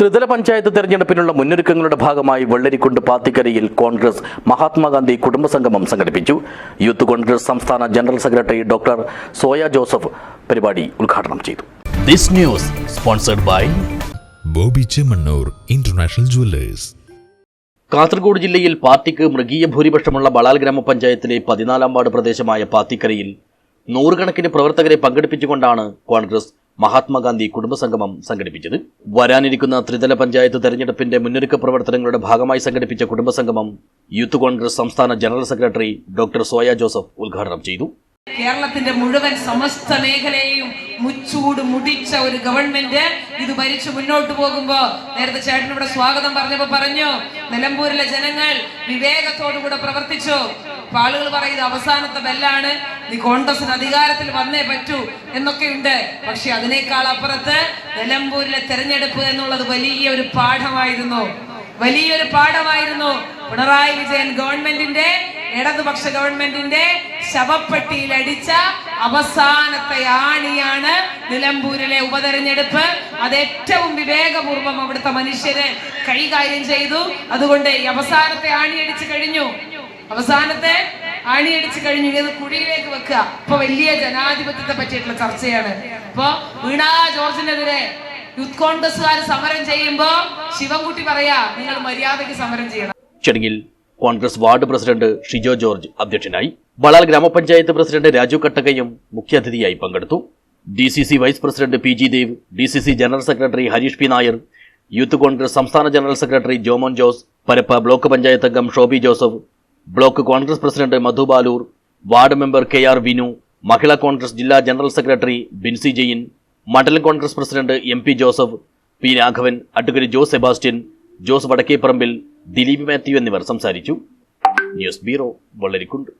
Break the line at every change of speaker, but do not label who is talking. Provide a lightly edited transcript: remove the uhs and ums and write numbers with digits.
ത്രിതല പഞ്ചായത്ത് തെരഞ്ഞെടുപ്പിനുള്ള മുന്നൊരുക്കങ്ങളുടെ ഭാഗമായി വെള്ളരിക്കുണ്ട് പാത്തിക്കരയിൽ കോൺഗ്രസ് മഹാത്മാഗാന്ധി കുടുംബസംഗമം സംഘടിപ്പിച്ചു. യൂത്ത് കോൺഗ്രസ് സംസ്ഥാന general secretary doctor soya Joseph പരിപാടി ഉദ്ഘാടനം ചെയ്തു.
This news sponsored by
Bobby Chemmanur international jewellers.
Kasaragod ജില്ലയിൽ പാർട്ടിക്ക് മൃഗീയ ഭൂരിപക്ഷമുള്ള ബളാൽ ഗ്രാമപഞ്ചായത്തിലെ 14-ാം വാർഡ് പ്രദേശമായ പാത്തിക്കരയിൽ നൂറുകണക്കിന് പ്രവർത്തകരെ പങ്കെടുപ്പിച്ചുകൊണ്ടാണ് കോൺഗ്രസ് മഹാത്മാഗാന്ധി കുടുംബസംഗമം സംഘടിപ്പിച്ചത്. വരാനിരിക്കുന്ന ത്രിതല പഞ്ചായത്ത് തെരഞ്ഞെടുപ്പിന്റെ മുന്നൊരുക്ക പ്രവർത്തനങ്ങളുടെ ഭാഗമായി സംഘടിപ്പിച്ച കുടുംബസംഗമം യൂത്ത് കോൺഗ്രസ് സംസ്ഥാന general secretary doctor soya Joseph ഉദ്ഘാടനം ചെയ്തു.
കേരളത്തിന്റെ മുഴുവൻ സമസ്ത മേഖലയെയും മുച്ചൂട് മുടിച്ച ഒരു ഗവൺമെന്റ് ഇത് ഭരിച്ചു മുന്നോട്ട് പോകുമ്പോ, നേരത്തെ ചേട്ടൻ ഇവിടെ സ്വാഗതം പറഞ്ഞപ്പോ പറഞ്ഞു, നിലമ്പൂരിലെ ജനങ്ങൾ വിവേകത്തോടുകൂടെ പ്രവർത്തിച്ചു. ആളുകൾ പറയുന്നത് അവസാനത്തെ ബെല്ലാണ്, നീ കോൺഗ്രസിന് അധികാരത്തിൽ വന്നേ പറ്റൂ എന്നൊക്കെയുണ്ട്. പക്ഷെ അതിനേക്കാൾ അപ്പുറത്ത് നിലമ്പൂരിലെ തെരഞ്ഞെടുപ്പ് എന്നുള്ളത് വലിയൊരു പാഠമായിരുന്നു. പിണറായി വിജയൻ ഗവൺമെന്റിന്റെ, ഇടതുപക്ഷ ഗവൺമെന്റിന്റെ ശവപ്പെട്ടിയിൽ അടിച്ച അവസാനത്തെ ആണിയാണ് നിലമ്പൂരിലെ ഉപതെരഞ്ഞെടുപ്പ്. അത് ഏറ്റവും വിവേകപൂർവ്വം അവിടുത്തെ മനുഷ്യരെ കൈകാര്യം ചെയ്തു. അതുകൊണ്ട് ഈ അവസാനത്തെ ആണിയടിച്ചു കഴിഞ്ഞു. ഇത് കുഴിയിലേക്ക് വെക്കുക. ഇപ്പൊ വലിയ ജനാധിപത്യത്തെ പറ്റിയിട്ടുള്ള ചർച്ചയാണ്. ഇപ്പൊ വീണാ ജോർജിനെതിരെ യൂത്ത് കോൺഗ്രസ്സുകാർ സമരം ചെയ്യുമ്പോ ശിവൻകുട്ടി പറയാ, നിങ്ങൾ മര്യാദയ്ക്ക് സമരം ചെയ്യണം.
ചടങ്ങിൽ കോൺഗ്രസ് വാർഡ് പ്രസിഡന്റ് ഷിജോ ജോർജ് അധ്യക്ഷനായി. ബളാൽ ഗ്രാമപഞ്ചായത്ത് പ്രസിഡന്റ് രാജു കട്ടകയും മുഖ്യാതിഥിയായി പങ്കെടുത്തു. DCC vice president PG Dev, DCC general secretary Harish P Nair, youth Congress സംസ്ഥാന general secretary Jomon Jose, Parappa block panchayat അംഗം Shobi Joseph, block Congress president Madhu Balur, ward member KR Vinu, Mahila Congress ജില്ലാ ജനറൽ സെക്രട്ടറി ബിൻസി ജെയിൻ, മണ്ഡലം Congress president MP Joseph, P രാഘവൻ, അഡ്വക്കേറ്റ് ജോസ് സെബാസ്റ്റ്യൻ, ജോസ് വടക്കേപ്പറമ്പിൽ, ദിലീപ് മാത്യു എന്നിവർ സംസാരിച്ചു. News bureau, Vellarikundu.